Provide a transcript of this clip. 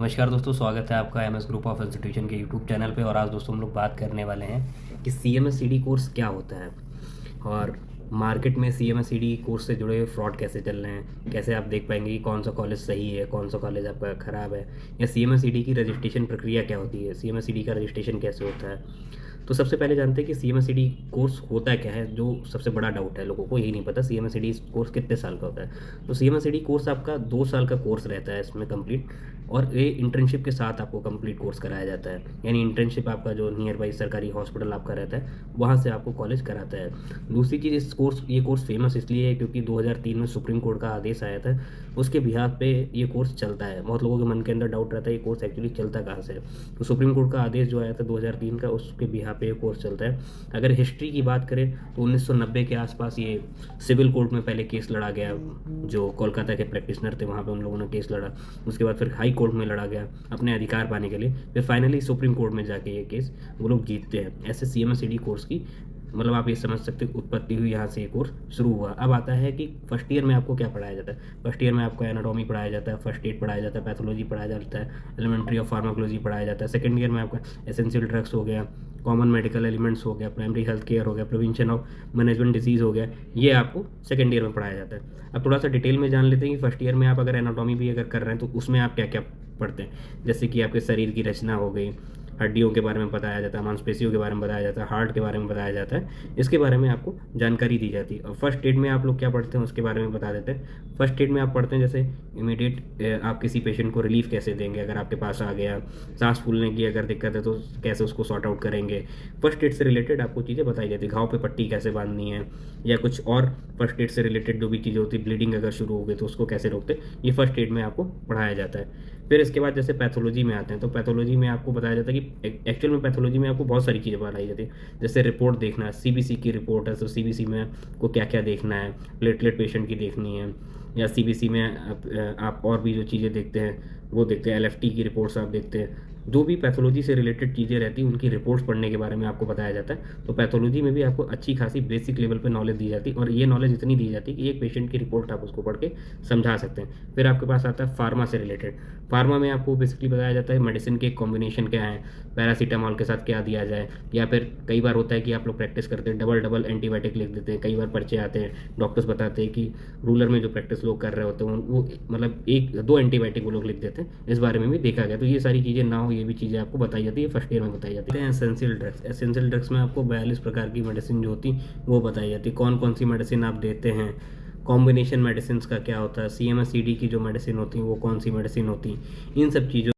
नमस्कार दोस्तों, स्वागत है आपका M S group of institution के यूट्यूब चैनल पे। और आज दोस्तों हम लोग बात करने वाले हैं कि C M S C D course क्या होता है और मार्केट में C M S C D course से जुड़े हुए फ्रॉड कैसे चल रहे हैं, कैसे आप देख पाएंगे कि कौन सा कॉलेज सही है, कौन सा कॉलेज आपका ख़राब है, या C M S C D की रजिस्ट्रेशन प्रक्रिया क्या होती है, C M S C D का रजिस्ट्रेशन कैसे होता है। तो सबसे पहले जानते हैं कि C M S C D course होता क्या है। जो सबसे बड़ा डाउट है, लोगों को यही नहीं पता C M S C D course कितने साल का होता है। तो C M S C D course आपका 2 साल का कोर्स रहता है इसमें कंप्लीट, और ये इंटर्नशिप के साथ आपको कंप्लीट कोर्स कराया जाता है। यानी इंटर्नशिप आपका जो नियर बाई सरकारी हॉस्पिटल आपका रहता है वहाँ से आपको कॉलेज कराता है। दूसरी चीज़, ये कोर्स फेमस इसलिए है क्योंकि 2003 में सुप्रीम कोर्ट का आदेश आया था, उसके बिहाफ पे ये कोर्स चलता है। बहुत लोगों के मन के अंदर डाउट रहता है ये कोर्स एक्चुअली चलता कहाँ से है। तो सुप्रीम कोर्ट का आदेश जो आया था 2003 का, उसके बिहाफ पे ये कोर्स चलता है। अगर हिस्ट्री की बात करें तो 1990 के आसपास ये सिविल कोर्ट में पहले केस लड़ा गया। जो कोलकाता के प्रैक्टिशनर थे वहाँ पे उन लोगों ने केस लड़ा। उसके बाद फिर हाई कोर्ट में लड़ा गया अपने अधिकार पाने के लिए। फिर फाइनली सुप्रीम कोर्ट में जाके ये केस वो लोग जीतते हैं। ऐसे C M S C D course की मतलब आप ये समझ सकते हो उत्पत्ति हुई, यहाँ से ये कोर्स शुरू हुआ। अब आता है कि फर्स्ट ईयर में आपको क्या पढ़ाया जाता है। फर्स्ट ईयर में आपको एनाटॉमी पढ़ाया जाता है, फर्स्ट एड पढ़ाया जाता है, पैथोलॉजी पढ़ाया जाता है, एलिमेंट्री ऑफ फार्माकोलॉजी पढ़ाया जाता है। सेकंड ईयर में आपका एसेंशियल ड्रग्स हो गया, कॉमन मेडिकल एलिमेंट्स हो गया, प्राइमरी हेल्थ केयर हो गया, प्रिवेंशन ऑफ मैनेजमेंट डिजीज़ हो गया, ये आपको सेकंड ईयर में पढ़ाया जाता है। अब थोड़ा सा डिटेल में जान लेते हैं कि फर्स्ट ईयर में आप अगर एनाटॉमी भी अगर कर रहे हैं तो उसमें आप क्या क्या पढ़ते हैं। जैसे कि आपके शरीर की रचना हो गई, हड्डियों के बारे में बताया जाता है, मांसपेशियों के बारे में बताया जाता है, हार्ट के बारे में बताया जाता है। इसके बारे में आपको जानकारी दी जाती है। और फर्स्ट एड में आप लोग क्या पढ़ते हैं उसके बारे में बता देते हैं। फर्स्ट एड में आप पढ़ते हैं जैसे इमीडिएट आप किसी पेशेंट को रिलीफ कैसे देंगे अगर आपके पास आ गया, सांस फूलने की अगर दिक्कत है तो कैसे उसको सॉर्ट आउट करेंगे। फर्स्ट एड से रिलेटेड आपको चीज़ें बताई जाती है। घाव पे पट्टी कैसे बांधनी है, या कुछ और फर्स्ट एड से रिलेटेड जो भी चीज़ें होती है, ब्लीडिंग अगर शुरू हो गई तो उसको कैसे रोकते हैं, ये फर्स्ट एड में आपको पढ़ाया जाता है। फिर इसके बाद जैसे पैथोलॉजी में आते हैं तो पैथोलॉजी में आपको बताया जाता है कि एक्चुअल में पैथोलॉजी में आपको बहुत सारी चीज़ें बताई जाती है। जैसे रिपोर्ट देखना है, सीबीसी की रिपोर्ट है तो सीबीसी में आपको क्या क्या देखना है, प्लेटलेट पेशेंट की देखनी है, या सीबीसी में आप और भी जो चीज़ें देखते हैं वो देखते हैं, एलएफटी की रिपोर्ट्स आप देखते हैं। जो भी पैथोलॉजी से रिलेटेड चीज़ें रहती हैं उनकी रिपोर्ट्स पढ़ने के बारे में आपको बताया जाता है। तो पैथोलॉजी में भी आपको अच्छी खासी बेसिक लेवल पे नॉलेज दी जाती है, और ये नॉलेज इतनी दी जाती है कि एक पेशेंट की रिपोर्ट आप उसको पढ़ के समझा सकते हैं। फिर आपके पास आता है फार्मा से रिलेटेड। फार्मा में आपको बेसिकली बताया जाता है मेडिसिन के कॉम्बिनेशन क्या है, पैरासीटामॉल के साथ क्या दिया जाए, या फिर कई बार होता है कि आप लोग प्रैक्टिस करते हैं डबल डबल एंटीबायोटिक लिख देते हैं। कई बार पर्चे आते हैं, डॉक्टर्स बताते हैं कि रूलर में जो प्रैक्टिस लोग कर रहे होते हैं वो मतलब 1-2 एंटीबायोटिक वो लोग लिख देते हैं। इस बारे में भी देखा गया। तो ये सारी चीज़ें ना हो, ये भी चीज़ें आपको बताई जाती है, फर्स्ट ईयर में बताई जाती है। एसेंशियल ड्रग्स, एसेंशियल ड्रग्स में आपको 42 प्रकार की मेडिसिन जो होती वो बताई जाती है। कौन कौन सी मेडिसिन आप देते हैं, कॉम्बिनेशन मेडिसिन का क्या होता है, C M S C D की जो मेडिसिन होती है वो कौन सी मेडिसिन होती, इन सब चीज़ों